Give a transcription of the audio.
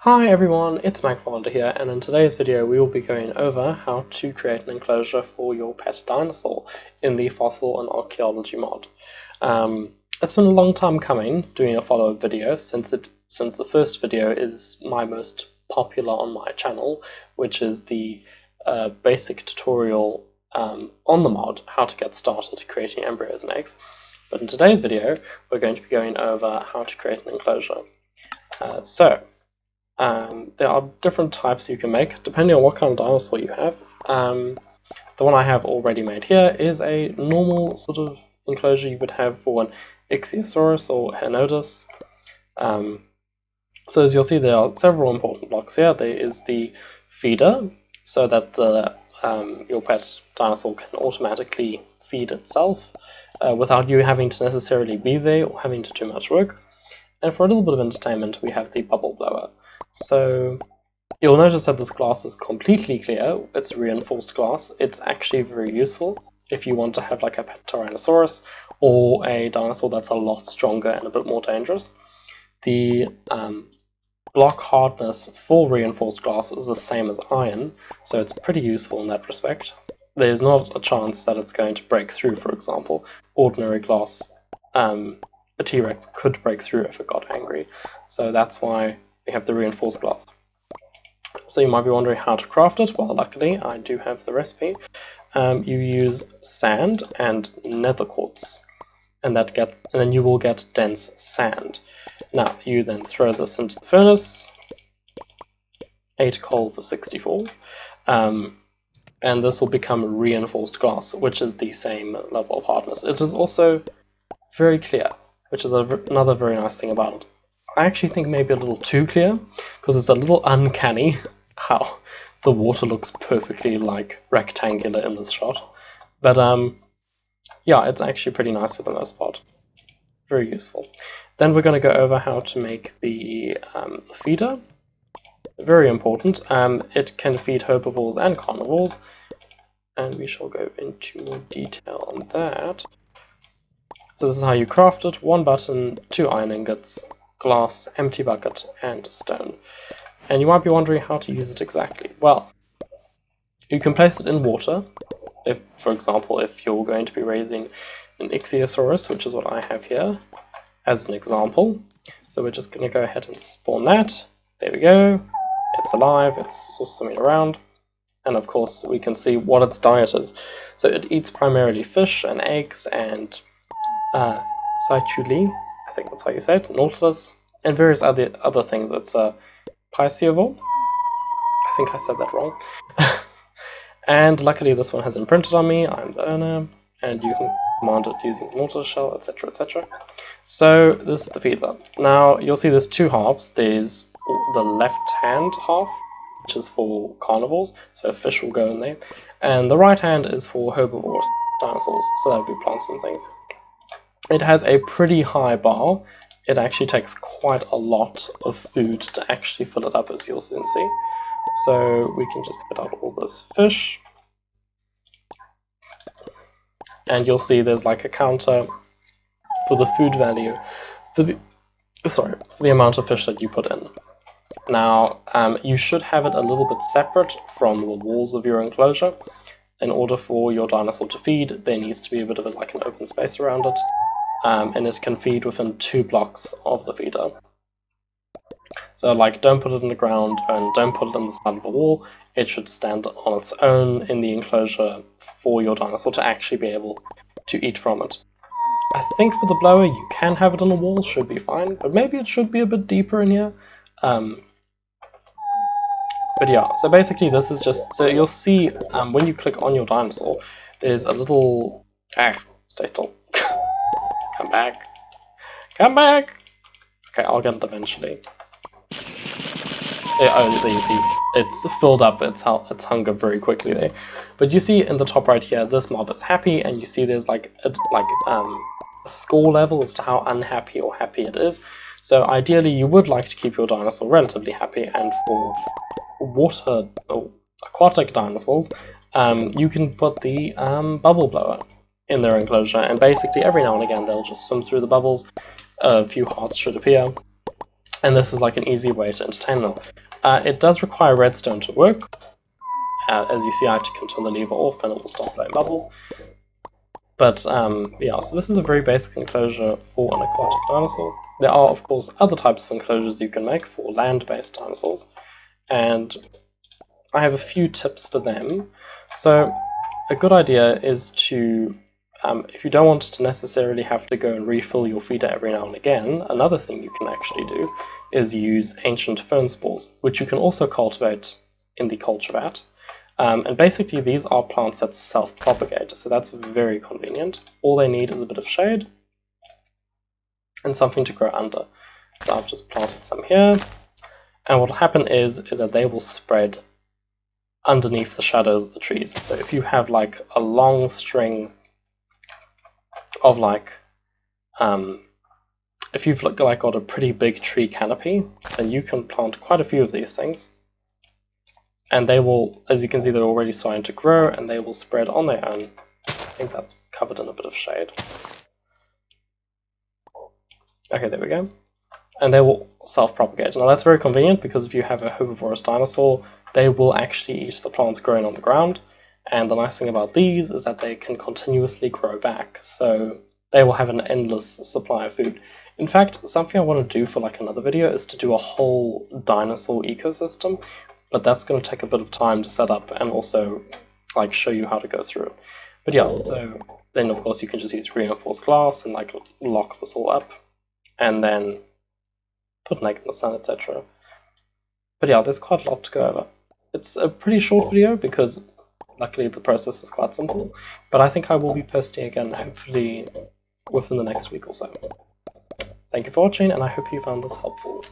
Hi everyone, it's MacFounder here, and in today's video we will be going over how to create an enclosure for your pet dinosaur in the Fossil and Archaeology mod. It's been a long time coming doing a follow-up video since the first video is my most popular on my channel, which is the basic tutorial on the mod, how to get started creating embryos and eggs. But in today's video we're going to be going over how to create an enclosure. There are different types you can make, depending on what kind of dinosaur you have. The one I have already made here is a normal sort of enclosure you would have for an Ichthyosaurus or Hernodus. So as you'll see, there are several important blocks here. There is the feeder, so that your pet dinosaur can automatically feed itself without you having to necessarily be there or having to do much work. And for a little bit of entertainment, we have the bubble blower. So you'll notice that this glass is completely clear. It's reinforced glass. It's actually very useful if you want to have like a pet Tyrannosaurus or a dinosaur that's a lot stronger and a bit more dangerous. The block hardness for reinforced glass is the same as iron, so it's pretty useful in that respect. There's not a chance that it's going to break through, for example. Ordinary glass, a T-Rex could break through if it got angry, so that's why we have the reinforced glass. So you might be wondering how to craft it. Well, luckily I do have the recipe. You use sand and nether quartz, and then you will get dense sand. Now you then throw this into the furnace. 8 coal for 64, and this will become reinforced glass, which is the same level of hardness. It is also very clear, which is another very nice thing about it. I actually think maybe a little too clear, because it's a little uncanny how the water looks perfectly like rectangular in this shot. But yeah, it's actually pretty nice for the most part. Very useful. Then we're going to go over how to make the feeder. Very important. It can feed herbivores and carnivores, and we shall go into more detail on that. So this is how you craft it. 1 button, 2 iron ingots, glass, empty bucket, and stone. And you might be wondering how to use it exactly. Well, you can place it in water, if, for example, if you're going to be raising an Ichthyosaurus, which is what I have here, as an example. So we're just going to go ahead and spawn that. There we go. It's alive, it's swimming around. And of course, we can see what its diet is. So it eats primarily fish and eggs and Cytuli, I think that's how you say it, Nautilus, and various other things. It's a Piscivore. I think I said that wrong. And luckily this one has imprinted on me. I'm the owner, and you can command it using the Nautilus shell, etc, etc. So this is the feeder. Now you'll see there's 2 halves. There's the left hand half, which is for carnivores, so fish will go in there, and the right hand is for herbivores, dinosaurs, so that would be plants and things. It has a pretty high bar. It actually takes quite a lot of food to actually fill it up, as you'll soon see. So we can just get out all this fish. And you'll see there's like a counter for the food value, for the amount of fish that you put in. Now, you should have it a little bit separate from the walls of your enclosure. In order for your dinosaur to feed, there needs to be a bit of like an open space around it. And it can feed within 2 blocks of the feeder. So like, don't put it in the ground and don't put it on the side of a wall. It should stand on its own in the enclosure for your dinosaur to actually be able to eat from it. I think for the blower you can have it on the wall, should be fine, but maybe it should be a bit deeper in here. But yeah, so basically this is just, so you'll see when you click on your dinosaur, there's a little, stay still. Come back. Come back! Okay, I'll get it eventually. Oh, there you see, it's filled up its hunger very quickly there. But you see in the top right here, this mob is happy, and you see there's like a score level as to how unhappy or happy it is. So ideally you would like to keep your dinosaur relatively happy, and for water or aquatic dinosaurs, you can put the bubble blower in their enclosure, and basically every now and again they'll just swim through the bubbles. A few hearts should appear, and this is like an easy way to entertain them. It does require redstone to work. As you see, I can turn the lever off and it will stop blowing bubbles. But yeah, so this is a very basic enclosure for an aquatic dinosaur. There are, of course, other types of enclosures you can make for land-based dinosaurs, and I have a few tips for them. So a good idea is to, if you don't want to necessarily have to go and refill your feeder every now and again, another thing you can actually do is use ancient fern spores, which you can also cultivate in the culture vat. And basically these are plants that self-propagate, so that's very convenient. All they need is a bit of shade and something to grow under. So I've just planted some here, and what will happen is that they will spread underneath the shadows of the trees. So if you have like a long string of like, if you've like got a pretty big tree canopy, then you can plant quite a few of these things. And they will, as you can see, they're already starting to grow and they will spread on their own. I think that's covered in a bit of shade. Okay, there we go. And they will self-propagate. Now that's very convenient because if you have a herbivorous dinosaur, they will actually eat the plants growing on the ground. And the nice thing about these is that they can continuously grow back. So they will have an endless supply of food. In fact, something I want to do for like another video is to do a whole dinosaur ecosystem. But that's going to take a bit of time to set up and also like show you how to go through it. But yeah, so then of course you can just use reinforced glass and like lock this all up and then put an egg in the sun, etc. But yeah, there's quite a lot to go over. It's a pretty short video because luckily the process is quite simple, but I think I will be posting again hopefully within the next week or so. Thank you for watching and I hope you found this helpful.